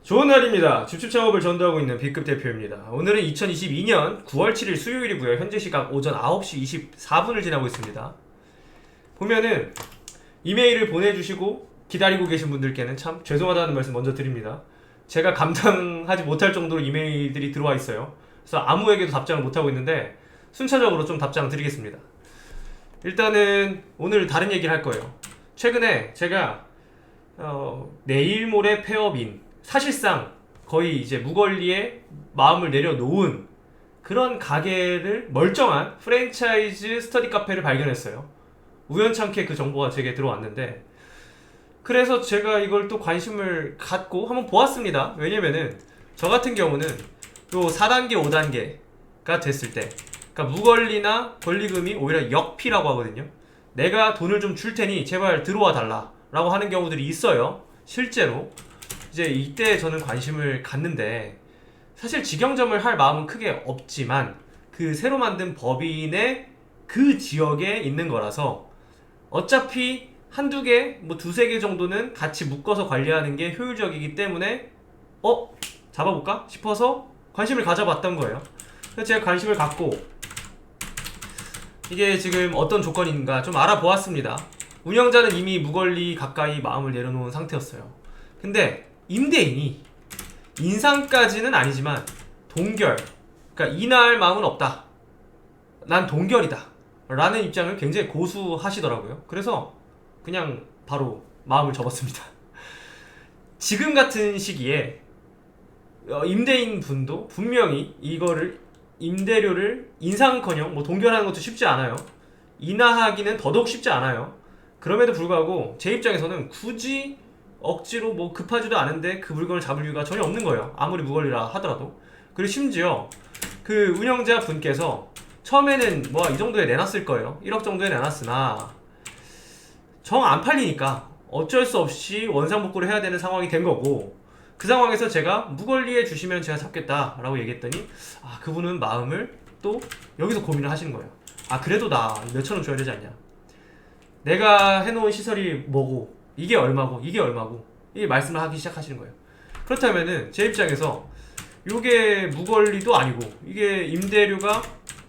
좋은 날입니다. 집축 창업을 전도하고 있는 B급 대표입니다. 오늘은 2022년 9월 7일 수요일이고요. 현재 시각 오전 9시 24분을 지나고 있습니다. 보면은 이메일을 보내주시고 기다리고 계신 분들께는 참 죄송하다는 말씀 먼저 드립니다. 제가 감당하지 못할 정도로 이메일들이 들어와 있어요. 그래서 아무에게도 답장을 못하고 있는데 순차적으로 좀 답장을 드리겠습니다. 일단은 오늘 다른 얘기를 할 거예요. 최근에 제가 내일 모레 폐업인, 사실상 거의 이제 무권리에 마음을 내려놓은 그런 가게를, 멀쩡한 프랜차이즈 스터디 카페를 발견했어요. 우연찮게 그 정보가 제게 들어왔는데, 그래서 제가 이걸 또 관심을 갖고 한번 보았습니다. 왜냐면은 저 같은 경우는 요 4단계 5단계가 됐을 때, 그러니까 무권리나 권리금이 오히려 역피라고 하거든요. 내가 돈을 좀 줄 테니 제발 들어와 달라 라고 하는 경우들이 있어요. 실제로 이제 이때 저는 관심을 갖는데, 사실 직영점을 할 마음은 크게 없지만 그 새로 만든 법인의 그 지역에 있는 거라서 어차피 한두 개, 뭐 두세 개 정도는 같이 묶어서 관리하는 게 효율적이기 때문에 잡아볼까 싶어서 관심을 가져봤던 거예요. 그래서 제가 관심을 갖고 이게 지금 어떤 조건인가 좀 알아보았습니다. 운영자는 이미 무권리 가까이 마음을 내려놓은 상태였어요. 근데 임대인이 인상까지는 아니지만 동결, 그러니까 인하할 마음은 없다, 난 동결이다 라는 입장을 굉장히 고수하시더라고요. 그래서 그냥 바로 마음을 접었습니다. 지금 같은 시기에 임대인 분도 분명히 이거를, 임대료를 인상커녕 뭐 동결하는 것도 쉽지 않아요. 인하하기는 더더욱 쉽지 않아요. 그럼에도 불구하고 제 입장에서는 굳이 억지로 뭐 급하지도 않은데 그 물건을 잡을 이유가 전혀 없는 거예요. 아무리 무권리라 하더라도. 그리고 심지어 그 운영자 분께서 처음에는 뭐 이 정도에 내놨을 거예요. 1억 정도에 내놨으나 정 안 팔리니까 어쩔 수 없이 원상복구를 해야 되는 상황이 된 거고, 그 상황에서 제가 무권리해 주시면 제가 잡겠다 라고 얘기했더니 그분은 마음을 또 여기서 고민을 하시는 거예요. 그래도 나 몇천원 줘야 되지 않냐, 내가 해놓은 시설이 뭐고 이게 얼마고 이게 얼마고, 이 말씀을 하기 시작하시는 거예요. 그렇다면은 제 입장에서 이게 무권리도 아니고 이게 임대료가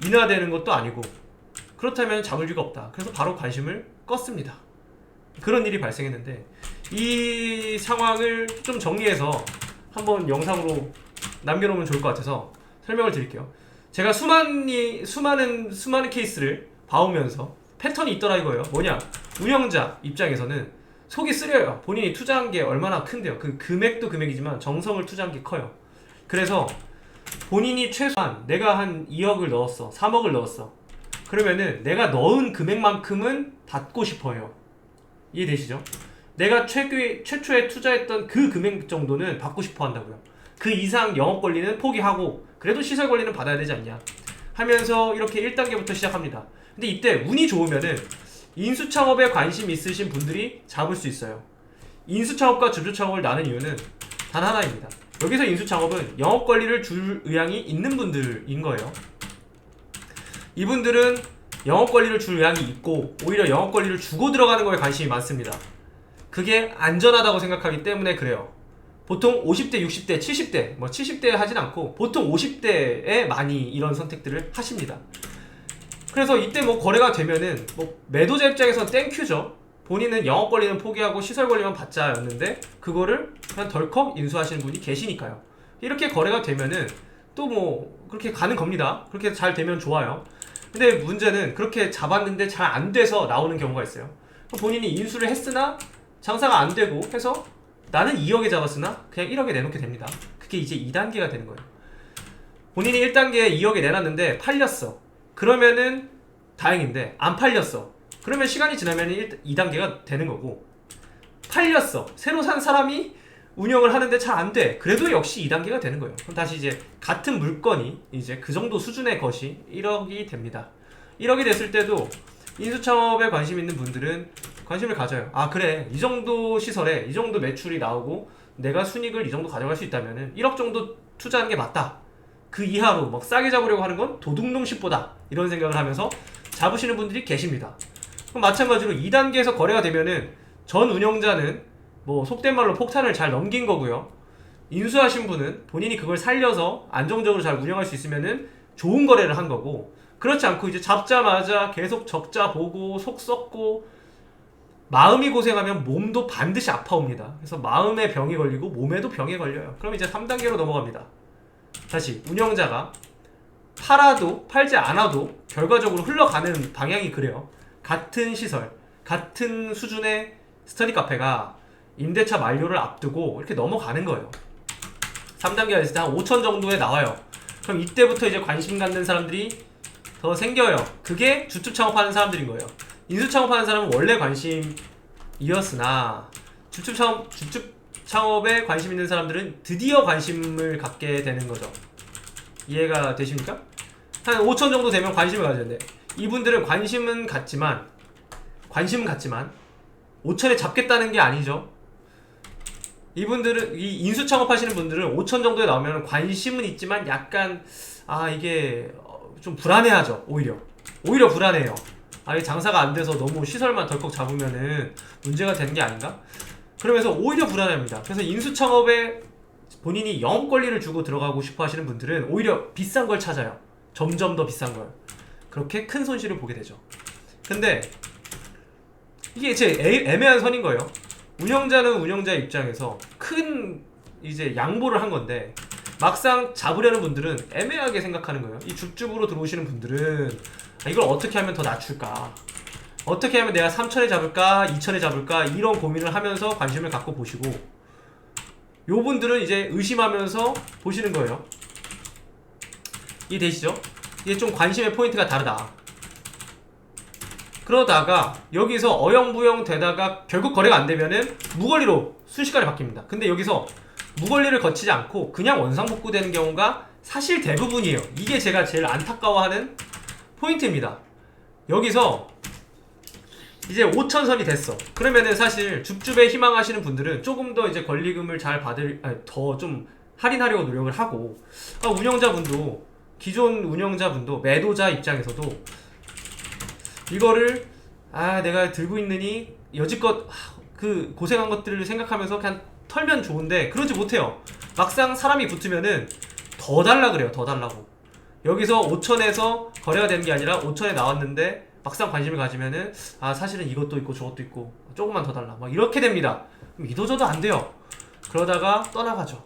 인하되는 것도 아니고, 그렇다면 잡을 이유가 없다. 그래서 바로 관심을 껐습니다. 그런 일이 발생했는데, 이 상황을 좀 정리해서 한번 영상으로 남겨놓으면 좋을 것 같아서 설명을 드릴게요. 제가 수많은 케이스를 봐오면서 패턴이 있더라 이거예요. 뭐냐, 운영자 입장에서는 속이 쓰려요. 본인이 투자한 게 얼마나 큰데요. 그 금액도 금액이지만 정성을 투자한 게 커요. 그래서 본인이 최소한 내가 한 2억을 넣었어, 3억을 넣었어, 그러면은 내가 넣은 금액만큼은 받고 싶어요. 이해되시죠? 내가 최초에 투자했던 그 금액 정도는 받고 싶어 한다고요. 그 이상 영업 권리는 포기하고 그래도 시설 권리는 받아야 되지 않냐 하면서 이렇게 1단계부터 시작합니다. 근데 이때 운이 좋으면은 인수창업에 관심 있으신 분들이 잡을 수 있어요. 인수창업과 주주창업을 나눈 이유는 단 하나입니다. 여기서 인수창업은 영업 권리를 줄 의향이 있는 분들인 거예요. 이분들은 영업 권리를 줄 의향이 있고 오히려 영업 권리를 주고 들어가는 거에 관심이 많습니다. 그게 안전하다고 생각하기 때문에 그래요. 보통 50대, 60대, 70대, 뭐 70대 하진 않고 보통 50대에 많이 이런 선택들을 하십니다. 그래서 이때 뭐 거래가 되면은 뭐 매도자 입장에서는 땡큐죠. 본인은 영업 권리는 포기하고 시설 권리만 받자였는데 그거를 그냥 덜컥 인수하시는 분이 계시니까요. 이렇게 거래가 되면은 또 뭐 그렇게 가는 겁니다. 그렇게 잘 되면 좋아요. 근데 문제는 그렇게 잡았는데 잘 안 돼서 나오는 경우가 있어요. 본인이 인수를 했으나 장사가 안 되고 해서 나는 2억에 잡았으나 그냥 1억에 내놓게 됩니다. 그게 이제 2단계가 되는 거예요. 본인이 1단계에 2억에 내놨는데 팔렸어. 그러면은 다행인데 안 팔렸어. 그러면 시간이 지나면 2단계가 되는 거고, 팔렸어. 새로 산 사람이 운영을 하는데 잘 안 돼. 그래도 역시 2단계가 되는 거예요. 그럼 다시 이제 같은 물건이 이제 그 정도 수준의 것이 1억이 됩니다. 1억이 됐을 때도 인수창업에 관심 있는 분들은 관심을 가져요. 그래, 이 정도 시설에 이 정도 매출이 나오고 내가 순익을 이 정도 가져갈 수 있다면은 1억 정도 투자하는 게 맞다. 그 이하로 막 싸게 잡으려고 하는 건 도둑놈식보다, 이런 생각을 하면서 잡으시는 분들이 계십니다. 그럼 마찬가지로 2단계에서 거래가 되면은 전 운영자는 뭐 속된 말로 폭탄을 잘 넘긴 거고요. 인수하신 분은 본인이 그걸 살려서 안정적으로 잘 운영할 수 있으면은 좋은 거래를 한 거고, 그렇지 않고 이제 잡자마자 계속 적자 보고 속 썩고 마음이 고생하면 몸도 반드시 아파옵니다. 그래서 마음에 병이 걸리고 몸에도 병이 걸려요. 그럼 이제 3단계로 넘어갑니다. 다시 운영자가 팔아도 팔지 않아도 결과적으로 흘러가는 방향이 그래요. 같은 시설, 같은 수준의 스터디 카페가 임대차 만료를 앞두고 이렇게 넘어가는 거예요. 3단계가 있을 때 한 5천 정도에 나와요. 그럼 이때부터 이제 관심 갖는 사람들이 더 생겨요. 그게 주축 창업하는 사람들인 거예요. 인수 창업하는 사람은 원래 관심이었으나 주축 창업에 관심 있는 사람들은 드디어 관심을 갖게 되는 거죠. 이해가 되십니까? 한 5천 정도 되면 관심을 가지는데 이분들은 관심은 갖지만 5천에 잡겠다는 게 아니죠. 이분들은 이 인수 창업하시는 분들은 5천 정도에 나오면 관심은 있지만 약간 이게 좀 불안해하죠. 오히려 불안해요. 이게 장사가 안 돼서 너무 시설만 덜컥 잡으면은 문제가 되는 게 아닌가? 그러면서 오히려 불안해합니다. 그래서 인수 창업에 본인이 영업 권리를 주고 들어가고 싶어 하시는 분들은 오히려 비싼 걸 찾아요. 점점 더 비싼 걸. 그렇게 큰 손실을 보게 되죠. 근데 이게 제 애매한 선인 거예요. 운영자는 운영자 입장에서 큰 이제 양보를 한 건데 막상 잡으려는 분들은 애매하게 생각하는 거예요. 이 줍줍으로 들어오시는 분들은 이걸 어떻게 하면 더 낮출까? 어떻게 하면 내가 3천에 잡을까? 2천에 잡을까? 이런 고민을 하면서 관심을 갖고 보시고, 요 분들은 이제 의심하면서 보시는 거예요. 이해되시죠? 이게 좀 관심의 포인트가 다르다. 그러다가 여기서 어영부영 되다가 결국 거래가 안 되면은 무권리로 순식간에 바뀝니다. 근데 여기서 무권리를 거치지 않고 그냥 원상복구 되는 경우가 사실 대부분이에요. 이게 제가 제일 안타까워하는 포인트입니다. 여기서 이제 5천선이 됐어. 그러면은 사실 줍줍에 희망하시는 분들은 조금 더 이제 권리금을 잘 더 좀 할인하려고 노력을 하고, 운영자분도, 기존 운영자분도, 매도자 입장에서도 이거를 내가 들고 있느니 여지껏 그 고생한 것들을 생각하면서 그냥 털면 좋은데 그러지 못해요. 막상 사람이 붙으면은 더 달라 그래요. 더 달라고. 여기서 5천에서 거래가 되는 게 아니라 5천에 나왔는데 막상 관심을 가지면은 사실은 이것도 있고 저것도 있고 조금만 더 달라 막 이렇게 됩니다. 그럼 이도저도 안 돼요. 그러다가 떠나가죠.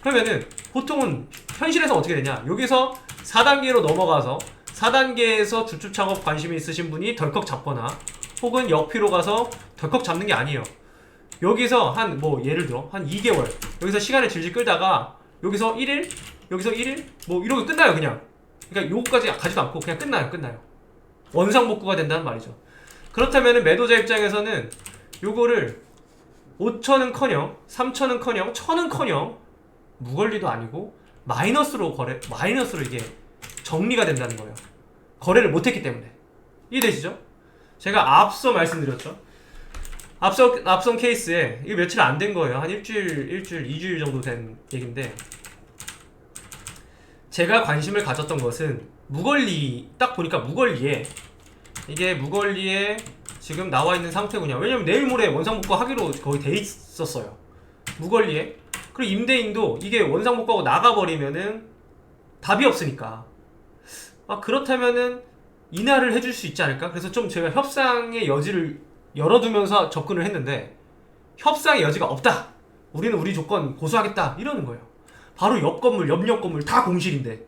그러면은 보통은 현실에서 어떻게 되냐, 여기서 4단계로 넘어가서 4단계에서 주축 창업 관심이 있으신 분이 덜컥 잡거나 혹은 역피로 가서 덜컥 잡는 게 아니에요. 여기서 예를 들어 한 2개월 여기서 시간을 질질 끌다가 여기서 1일 여기서 1일 이러고 끝나요. 그냥 그러니까 요거까지 가지도 않고 그냥 끝나요. 원상복구가 된다는 말이죠. 그렇다면 매도자 입장에서는 요거를 5천은커녕 3천은커녕 1000은커녕 무권리도 아니고 마이너스로 이게 정리가 된다는 거예요. 거래를 못했기 때문에. 이해되시죠? 제가 앞서 말씀드렸죠. 앞선 케이스에 이게 며칠 안 된 거예요. 한 일주일, 2주일 정도 된 얘긴데, 제가 관심을 가졌던 것은 딱 보니까 무권리에 지금 나와 있는 상태군요. 왜냐면 내일 모레 원상복구 하기로 거의 돼 있었어요. 무권리에. 그리고 임대인도 이게 원상복구하고 나가버리면은 답이 없으니까. 그렇다면은 인하를 해줄 수 있지 않을까? 그래서 좀 제가 협상의 여지를 열어두면서 접근을 했는데, 협상의 여지가 없다. 우리는 우리 조건 고수하겠다. 이러는 거예요. 바로 옆 건물 다 공실인데,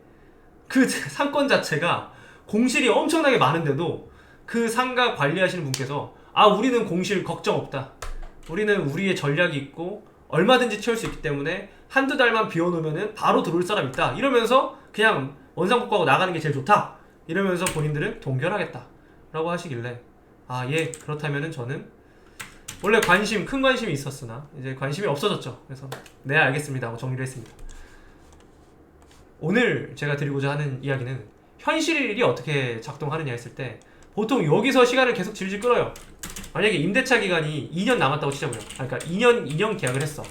그 상권 자체가 공실이 엄청나게 많은데도 그 상가 관리하시는 분께서 우리는 공실 걱정 없다. 우리는 우리의 전략이 있고 얼마든지 채울 수 있기 때문에 한두 달만 비워놓으면 바로 들어올 사람 있다. 이러면서 그냥 원상복구하고 나가는 게 제일 좋다. 이러면서 본인들은 동결하겠다 라고 하시길래 예, 그렇다면은 저는 원래 큰 관심이 있었으나 이제 관심이 없어졌죠. 그래서 네, 알겠습니다 하고 정리를 했습니다. 오늘 제가 드리고자 하는 이야기는 현실이 어떻게 작동하느냐 했을 때, 보통 여기서 시간을 계속 질질 끌어요. 만약에 임대차 기간이 2년 남았다고 치자고요. 그러니까 2년 계약을 했어.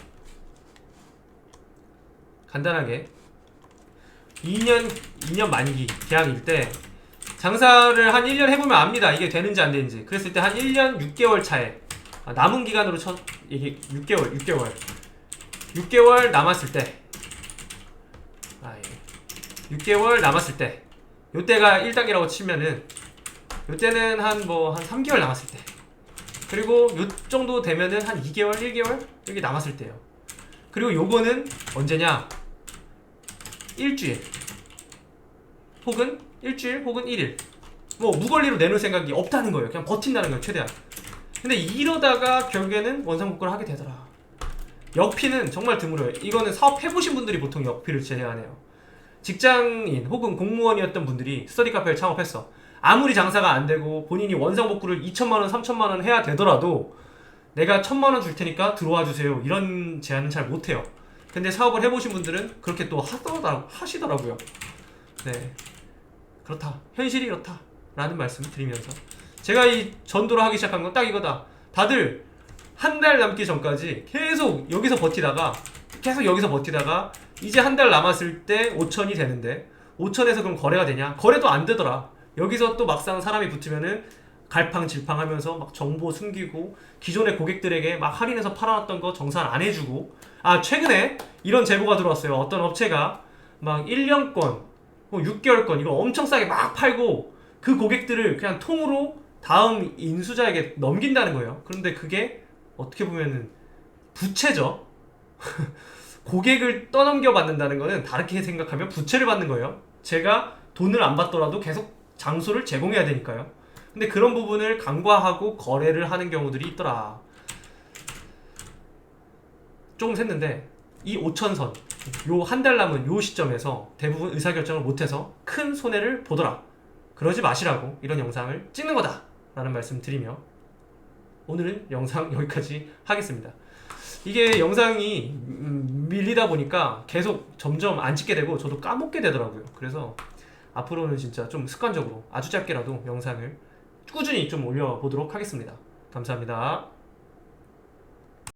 간단하게 2년 만기 계약일 때 장사를 한 1년 해보면 압니다. 이게 되는지 안 되는지. 그랬을 때 한 1년 6개월 차에 남은 기간으로 이게 6개월 6개월 남았을 때, 아, 예. 6개월 남았을 때, 요때가 1단계라고 치면은, 요때는 한 3개월 남았을 때, 그리고 요 정도 되면은 한 2개월, 1개월? 이렇게 남았을 때요. 그리고 요거는 언제냐? 일주일. 혹은 일주일, 혹은 1일. 뭐, 무걸리로 내놓을 생각이 없다는 거예요. 그냥 버틴다는 거예요, 최대한. 근데 이러다가 결국에는 원상복구를 하게 되더라. 역피는 정말 드물어요. 이거는 사업해보신 분들이 보통 역피를 진행하네요. 직장인 혹은 공무원이었던 분들이 스터디 카페를 창업했어. 아무리 장사가 안 되고 본인이 원상복구를 2천만원, 3천만원 해야 되더라도 내가 1,000만원 줄 테니까 들어와 주세요. 이런 제안은 잘 못해요. 근데 사업을 해보신 분들은 그렇게 또 하시더라고요. 네, 그렇다. 현실이 이렇다. 라는 말씀을 드리면서 제가 이 전도를 하기 시작한 건 딱 이거다. 다들 한 달 남기 전까지 계속 여기서 버티다가 이제 한 달 남았을 때 5천이 되는데 5천에서 그럼 거래가 되냐? 거래도 안 되더라. 여기서 또 막상 사람이 붙으면은 갈팡질팡 하면서 막 정보 숨기고 기존의 고객들에게 막 할인해서 팔아놨던 거 정산 안 해주고. 아, 최근에 이런 제보가 들어왔어요. 어떤 업체가 막 1년권 6개월권 이거 엄청 싸게 막 팔고 그 고객들을 그냥 통으로 다음 인수자에게 넘긴다는 거예요. 그런데 그게 어떻게 보면은 부채죠. 고객을 떠넘겨 받는다는 거는 다르게 생각하면 부채를 받는 거예요. 제가 돈을 안 받더라도 계속 장소를 제공해야 되니까요. 근데 그런 부분을 간과하고 거래를 하는 경우들이 있더라. 조금 샜는데 이 5천선 요 한 달 남은 요 시점에서 대부분 의사결정을 못해서 큰 손해를 보더라. 그러지 마시라고 이런 영상을 찍는 거다 라는 말씀 드리며 오늘은 영상 여기까지 하겠습니다. 이게 영상이 밀리다 보니까 계속 점점 안 찍게 되고 저도 까먹게 되더라고요. 그래서 앞으로는 진짜 좀 습관적으로 아주 짧게라도 영상을 꾸준히 좀 올려보도록 하겠습니다. 감사합니다.